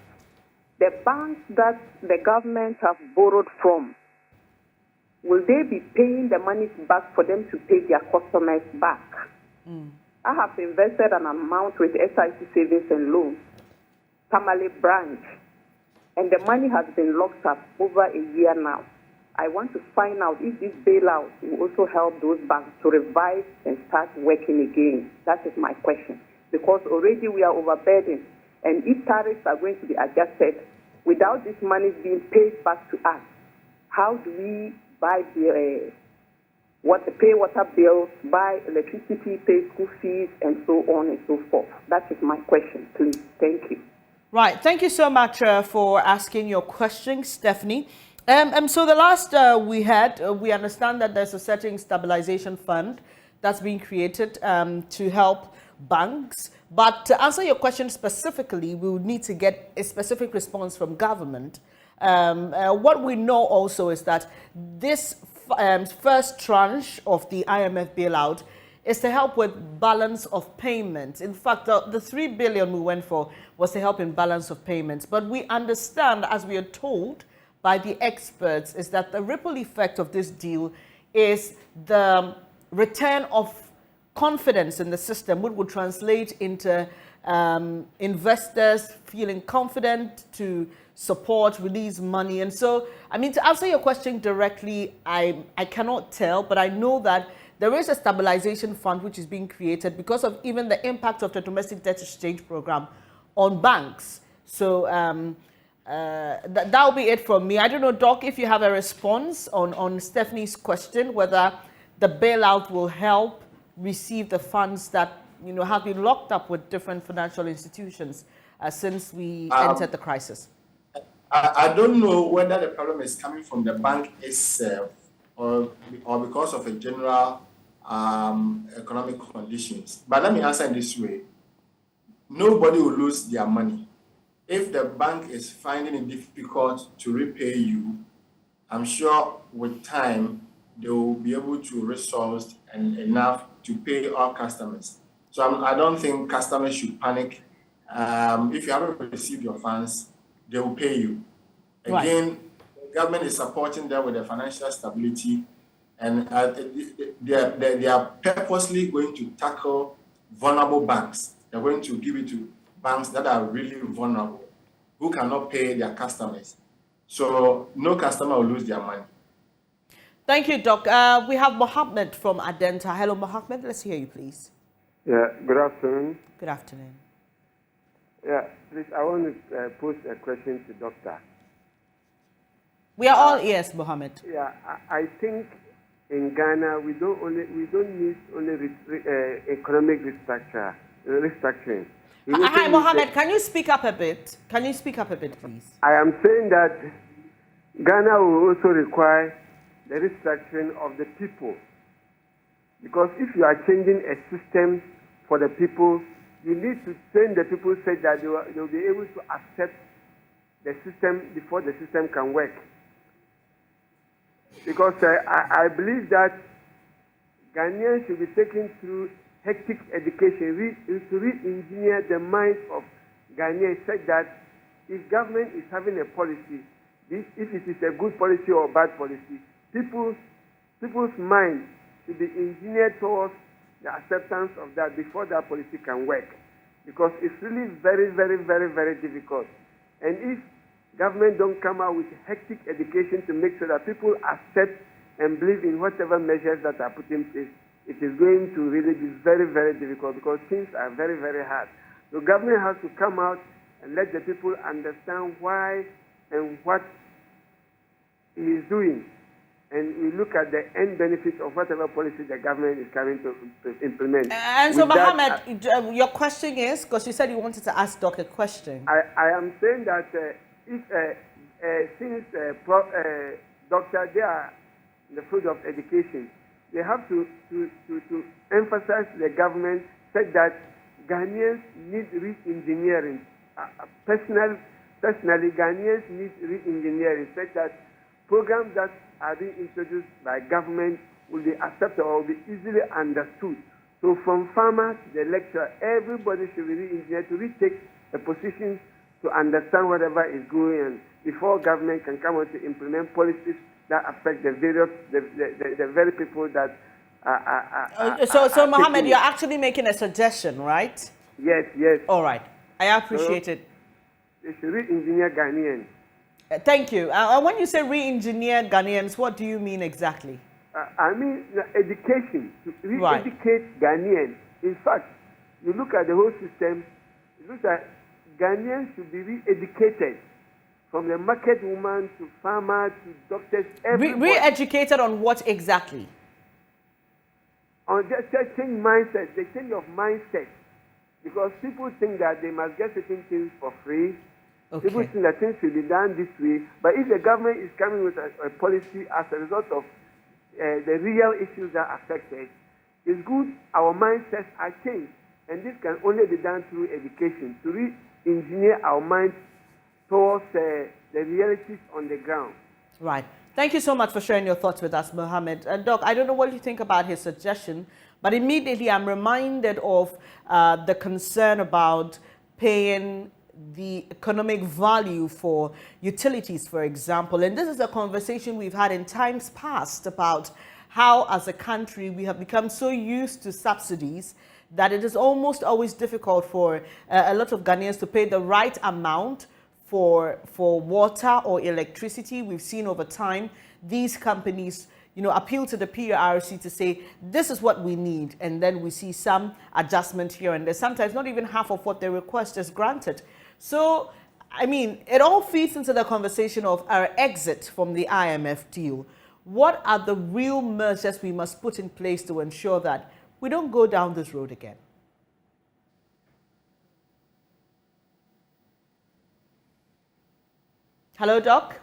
the banks that the government have borrowed from, will they be paying the money back for them to pay their customers back? I have invested an amount with SIC Savings and Loans, Tamale branch, and the money has been locked up over a year now. I want to find out if this bailout will also help those banks to revive and start working again. That is my question. Because already we are overburdened, and if tariffs are going to be adjusted without this money being paid back to us, how do we buy pay water bills, buy electricity, pay school fees, and so on and so forth? That is my question, please. Thank you. Right. Thank you so much for asking your question, Stephanie. So the last we understand that there's a certain stabilization fund that's being created to help banks. But to answer your question specifically, we would need to get a specific response from government. What we know also is that this first tranche of the IMF bailout is to help with balance of payments. In fact, the 3 billion we went for was to help in balance of payments. But we understand, as we are told by the experts, is that the ripple effect of this deal is the return of confidence in the system, which would translate into investors feeling confident to support, release money. And so, I mean, to answer your question directly, I cannot tell, but I know that there is a stabilization fund which is being created because of even the impact of the domestic debt exchange program on banks. So that'll be it from me. I don't know, Doc, if you have a response on Stephanie's question, whether the bailout will help receive the funds that have been locked up with different financial institutions since we entered the crisis. I don't know whether the problem is coming from the bank itself or because of a general economic conditions. But let me answer in this way. Nobody will lose their money. If the bank is finding it difficult to repay you, I'm sure with time, they will be able to resource and enough to pay all customers. So I don't think customers should panic. If you haven't received your funds, they will pay you. Again, government is supporting them with the financial stability, and they are purposely going to tackle vulnerable banks. They're going to give it to banks that are really vulnerable, who cannot pay their customers. So no customer will lose their money. Thank you, Doc. We have Mohammed from Adenta. Hello, Mohammed. Let's hear you, please. Yeah, good afternoon. Good afternoon. Yeah, please, I want to pose a question to Doctor. We are all ears, Mohammed. Yeah, I think in Ghana we don't need only economic restructuring. Hi, Mohammed. Can you speak up a bit? Can you speak up a bit, please? I am saying that Ghana will also require the restructuring of the people, because if you are changing a system for the people, you need to train the people so that they will be able to accept the system before the system can work. Because I believe that Ghanaians should be taken through hectic education to re-engineer the minds of Ghanaians, such that if government is having a policy, if it is a good policy or bad policy, people's minds should be engineered towards the acceptance of that before that policy can work. Because it's really very, very, very, very difficult. And if government don't come out with hectic education to make sure that people accept and believe in whatever measures that are put in place, it is going to really be very, very difficult, because things are very, very hard. The government has to come out and let the people understand why and what he is doing. And we look at the end benefits of whatever policy the government is coming to implement. And so, Mohammed, your question is, because you said you wanted to ask Doc a question. I am saying that since doctors, they are in the field of education, they have to emphasize the government, said that Ghanaians need re-engineering. Personally, Ghanaians need re-engineering, such that programs that are being introduced by government will be accepted or will be easily understood. So from farmer to the lecturer, everybody should be re-engineered to retake a position to understand whatever is going on before government can come on to implement policies that affect the very people that So Mohammed, you're actually making a suggestion, right? Yes, yes. All right. I appreciate it. They should re-engineer Ghanaians. Thank you. When you say re-engineer Ghanaians, what do you mean exactly? I mean education, to re-educate Ghanaians. In fact, you look at the whole system, it looks like Ghanaians should be re-educated, from the market woman to farmer to doctors. Re-educated on what exactly? On just change mindset, the change of mindset. Because people think that they must get certain things for free. Okay. People think that things should be done this way. But if the government is coming with a policy as a result of the real issues that affect us, it's good our mindsets are changed. And this can only be done through education, to re-engineer our minds towards the realities on the ground. Right. Thank you so much for sharing your thoughts with us, Mohammed. Doc, I don't know what you think about his suggestion, but immediately I'm reminded of the concern about paying the economic value for utilities, for example. And this is a conversation we've had in times past about how, as a country, we have become so used to subsidies that it is almost always difficult for a lot of Ghanaians to pay the right amount for water or electricity. We've seen over time these companies, appeal to the PRC to say, this is what we need. And then we see some adjustment here and there. Sometimes not even half of what they request is granted. So, I mean, it all feeds into the conversation of our exit from the IMF deal. What are the real measures we must put in place to ensure that we don't go down this road again? Hello, Doc.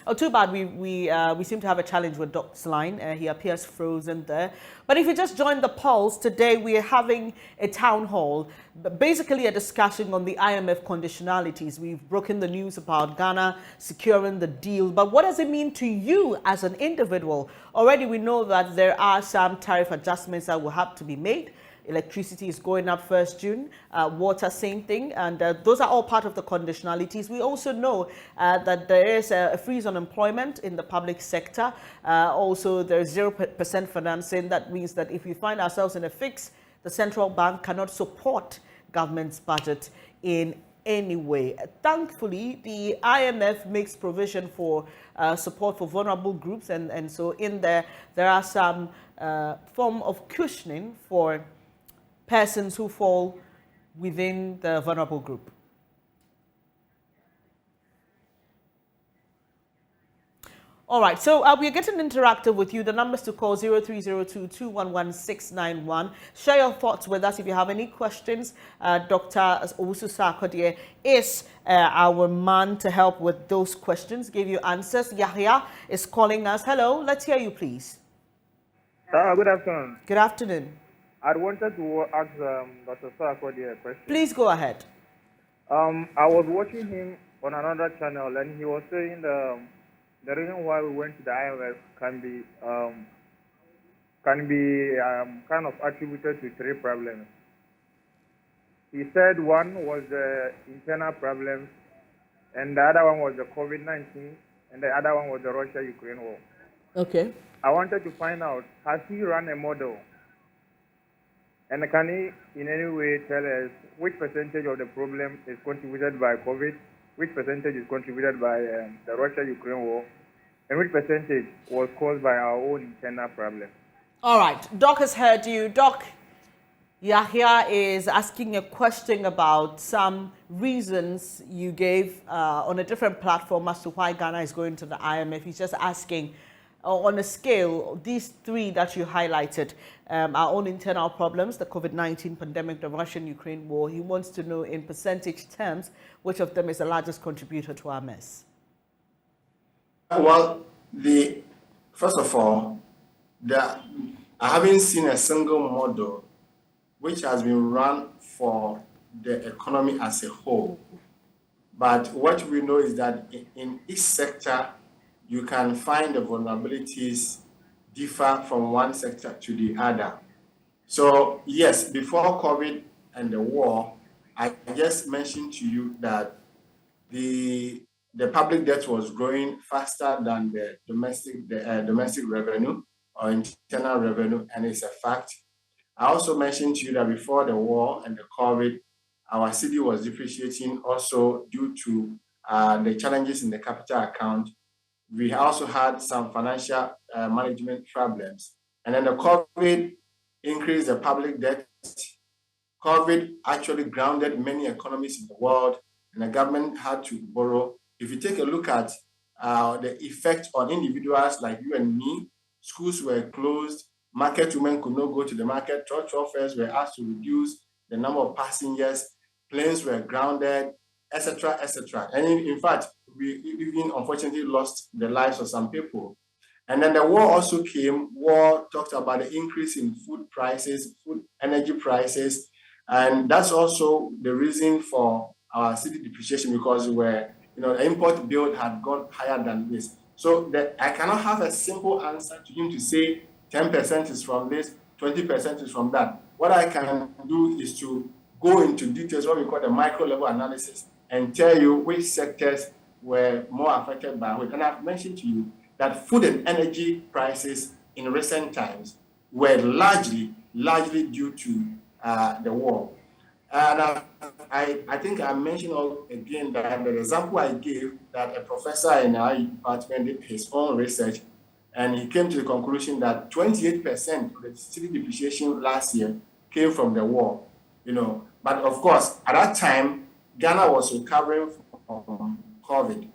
Oh, too bad. We seem to have a challenge with Doc's line. He appears frozen there. But if you just joined the polls, today we are having a town hall, basically a discussion on the IMF conditionalities. We've broken the news about Ghana securing the deal. But what does it mean to you as an individual? Already we know that there are some tariff adjustments that will have to be made. Electricity is going up 1st June. Water, same thing. And those are all part of the conditionalities. We also know that there is a freeze on employment in the public sector. Also, there is 0% financing. That means that if we find ourselves in a fix, the central bank cannot support government's budget in any way. Thankfully, the IMF makes provision for support for vulnerable groups, and so in there are some form of cushioning for persons who fall within the vulnerable group. All right, so we're getting interactive with you. The numbers to call 0302-211-691. Share your thoughts with us if you have any questions. Dr. Owusu Sarkodie is our man to help with those questions, give you answers. Yahya is calling us. Hello, let's hear you, please. Good afternoon. Good afternoon. I wanted to ask Dr. Sarkodie a question. Please go ahead. I was watching him on another channel, and he was saying the reason why we went to the IMF can be kind of attributed to 3 problems. He said one was the internal problems, and the other one was the COVID-19, and the other one was the Russia-Ukraine war. Okay. I wanted to find out, has he run a model? And can he in any way tell us which percentage of the problem is contributed by COVID, which percentage is contributed by the Russia-Ukraine war, and which percentage was caused by our own internal problem? All right. Doc has heard you. Doc, Yahya is asking a question about some reasons you gave on a different platform as to why Ghana is going to the IMF. He's just asking, on a scale, these 3 that you highlighted, our own internal problems, the COVID-19 pandemic, the Russian-Ukraine war. He wants to know in percentage terms, which of them is the largest contributor to our mess? Well, first of all, I haven't seen a single model which has been run for the economy as a whole. But what we know is that in each sector, you can find the vulnerabilities differ from one sector to the other. So yes, before COVID and the war, I just mentioned to you that the public debt was growing faster than the domestic revenue or internal revenue, and it's a fact. I also mentioned to you that before the war and the COVID, our city was depreciating also due to the challenges in the capital account. We also had some financial management problems. And then the COVID increased the public debt. COVID actually grounded many economies in the world, and the government had to borrow. If you take a look at the effect on individuals like you and me, schools were closed, market women could not go to the market, truck chauffeurs were asked to reduce the number of passengers, planes were grounded, etc., etc. And in fact, we even unfortunately lost the lives of some people. And then the war also came. War talked about the increase in food prices, food energy prices, and that's also the reason for our city depreciation, because the import bill had gone higher than this. So I cannot have a simple answer to him to say 10% is from this, 20% is from that. What I can do is to go into details, what we call the micro level analysis, and tell you which sectors were more affected by which. And I've mentioned to you that food and energy prices in recent times were largely due to the war. And I think I mentioned again that the example I gave, that a professor in our department did his own research, and he came to the conclusion that 28% of the city depreciation last year came from the war. But of course, at that time, Ghana was recovering from COVID,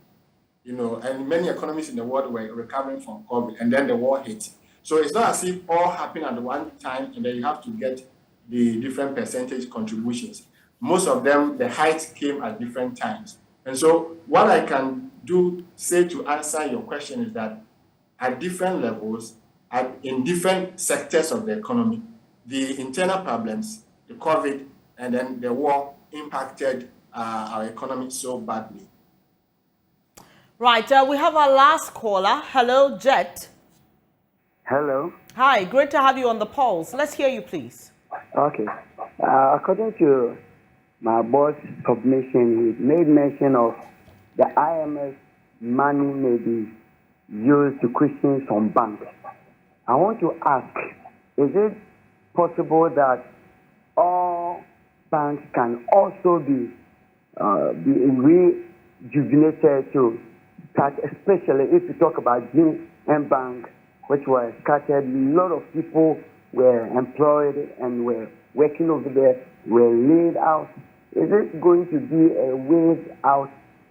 and many economies in the world were recovering from COVID, and then the war hit. So it's not as if all happened at one time, and then you have to get the different percentage contributions. Most of them, the height came at different times. And so what I can say to answer your question is that at different levels, in different sectors of the economy, the internal problems, the COVID, and then the war impacted our economy so badly. Right, we have our last caller. Hello, Jet. Hello. Hi, great to have you on the pulse. Let's hear you, please. Okay. According to my boss submission, he made mention of the IMF money may be used to cushion some banks. I want to ask, is it possible that all banks can also be rejuvenated to start, especially if you talk about GM Bank, which was scattered, a lot of people were employed and were working over there, were laid out. Is it going to be a way out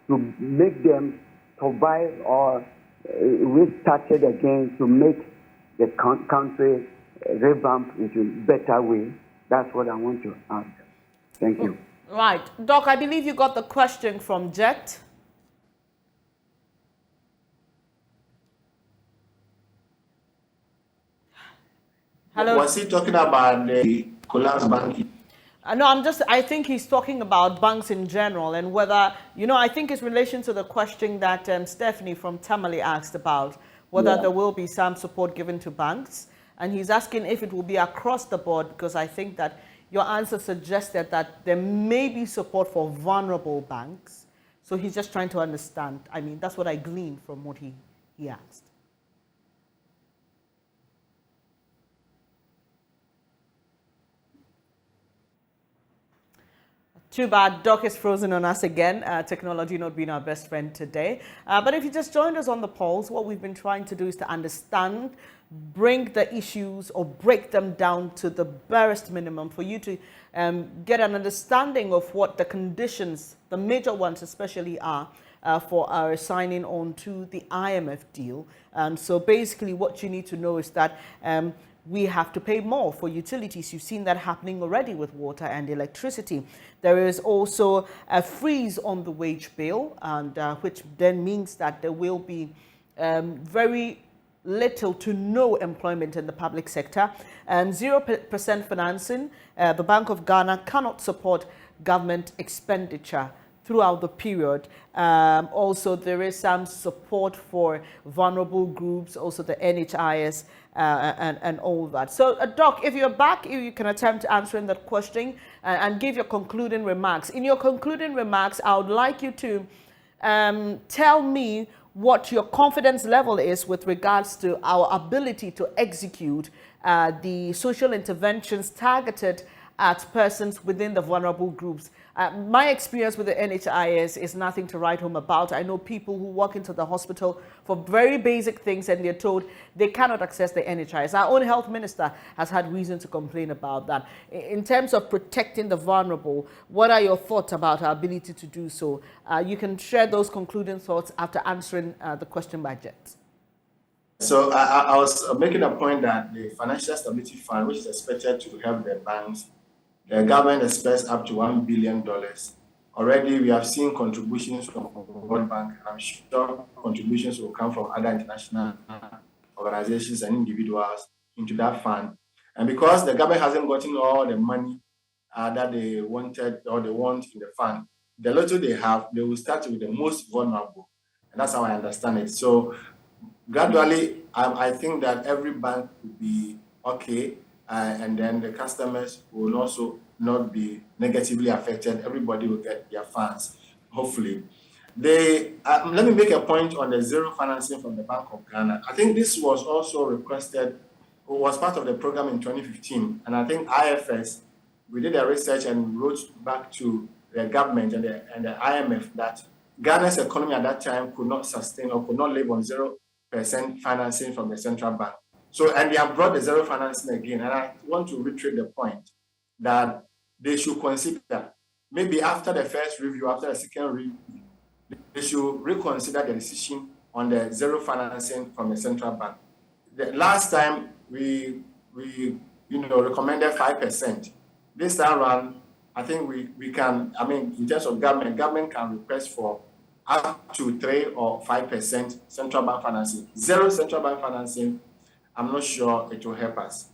to make them survive or restarted again to make the country revamp into a better way? That's what I want to ask. Thank you. Right. Doc, I believe you got the question from Jet. Hello. Was he talking about the collapse banking? No, I think he's talking about banks in general and whether, I think it's relation to the question that Stephanie from Tamale asked about, whether there will be some support given to banks. And he's asking if it will be across the board, because I think that your answer suggested that there may be support for vulnerable banks. So he's just trying to understand. I mean, that's what I gleaned from what he asked. Too bad, Doc is frozen on us again, technology not being our best friend today. But if you just joined us on the polls, what we've been trying to do is to understand, bring the issues or break them down to the barest minimum for you to get an understanding of what the conditions, the major ones especially are, for our signing on to the IMF deal. And so basically what you need to know is that we have to pay more for utilities. You've seen that happening already with water and electricity. There is also a freeze on the wage bill, and which then means that there will be very little to no employment in the public sector. 0% financing. The Bank of Ghana cannot support government expenditure throughout the period. Also, there is some support for vulnerable groups, also the NHIS and all that. So, Doc, if you're back, you can attempt answering that question and give your concluding remarks. In your concluding remarks, I would like you to tell me what your confidence level is with regards to our ability to execute the social interventions targeted at persons within the vulnerable groups. My experience with the NHIS is nothing to write home about. I know people who walk into the hospital for very basic things and they're told they cannot access the NHIS. Our own health minister has had reason to complain about that. In terms of protecting the vulnerable, what are your thoughts about our ability to do so? You can share those concluding thoughts after answering the question by Jet. So I was making a point that the Financial Stability Fund, which is expected to help the banks, the government expects up to $1 billion. Already, we have seen contributions from World Bank. I'm sure contributions will come from other international organizations and individuals into that fund. And because the government hasn't gotten all the money that they wanted or they want in the fund, the little they have, they will start with the most vulnerable. And that's how I understand it. So gradually, I think that every bank will be okay. And then the customers will also not be negatively affected. Everybody will get their funds, hopefully. Let me make a point on the zero financing from the Bank of Ghana. I think this was also requested, was part of the program in 2015. And I think IFS, we did a research and wrote back to the government and the IMF that Ghana's economy at that time could not sustain or could not live on 0% financing from the central bank. So, and they have brought the zero financing again. And I want to reiterate the point that they should consider, maybe after the first review, after the second review, they should reconsider the decision on the zero financing from the central bank. The last time we recommended 5%. This time around, I think we can, in terms of government can request for up to 3 or 5% central bank financing. Zero central bank financing, I'm not sure it will help us.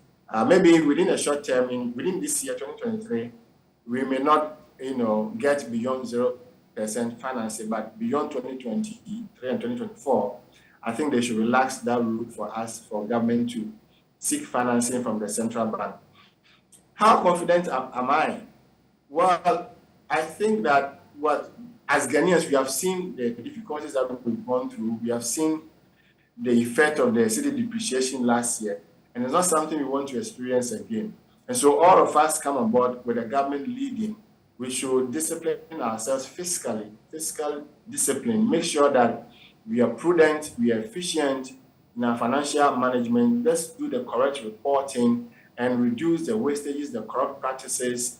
Maybe within a short term, within this year, 2023, we may not, get beyond 0% financing, but beyond 2023 and 2024, I think they should relax that rule for us, for government to seek financing from the central bank. How confident am I? Well, I think that as Ghanaians, we have seen the difficulties that we've gone through. We have seen the effect of the cedi depreciation last year, and it's not something we want to experience again. And so all of us come on board with the government leading. We should discipline ourselves fiscal discipline, make sure that we are prudent, we are efficient in our financial management. Let's do the correct reporting and reduce the wastages, the corrupt practices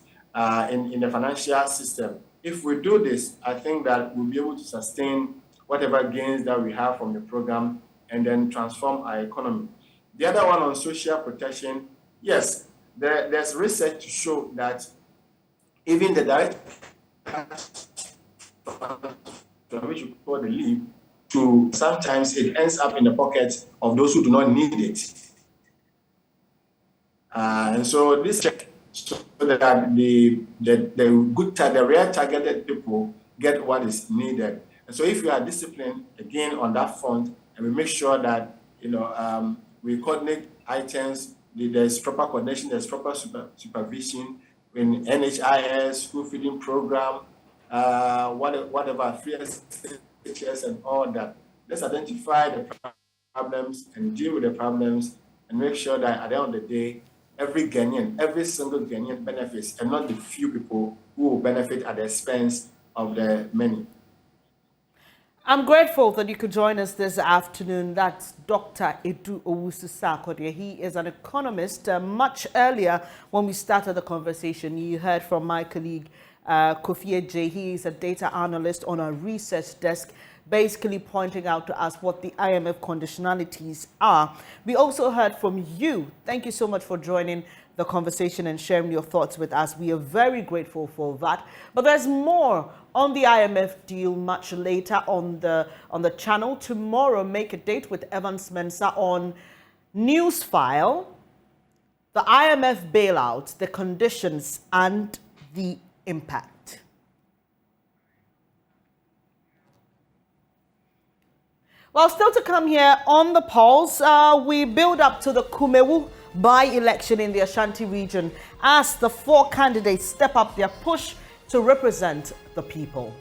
in the financial system. If we do this, I think that we'll be able to sustain whatever gains that we have from the program and then transform our economy. The other one on social protection, yes, there's research to show that even the direct which we call the leave, sometimes it ends up in the pockets of those who do not need it. And so this check so that the real targeted people get what is needed. And so if we are disciplined again on that front, and we make sure that we coordinate items, there's proper coordination, there's proper supervision in NHIS, school feeding program, whatever, free SHS and all that. Let's identify the problems and deal with the problems and make sure that at the end of the day, every single Ghanaian benefits, and not the few people who will benefit at the expense of the many. I'm grateful that you could join us this afternoon. That's Dr. Edu Owusu-Sarkodie. He is an economist. Much earlier, when we started the conversation, you heard from my colleague, Kofi J. He is a data analyst on our research desk, basically pointing out to us what the IMF conditionalities are. We also heard from you. Thank you so much for joining the conversation and sharing your thoughts with us. We are very grateful for that. But there's more on the IMF deal much later on the channel. Tomorrow, make a date with Evans Mensah on Newsfile, the IMF bailout, the conditions and the impact. Well, still to come here on the polls, we build up to the Kumewu by-election in the Ashanti region as the 4 candidates step up their push to represent the people.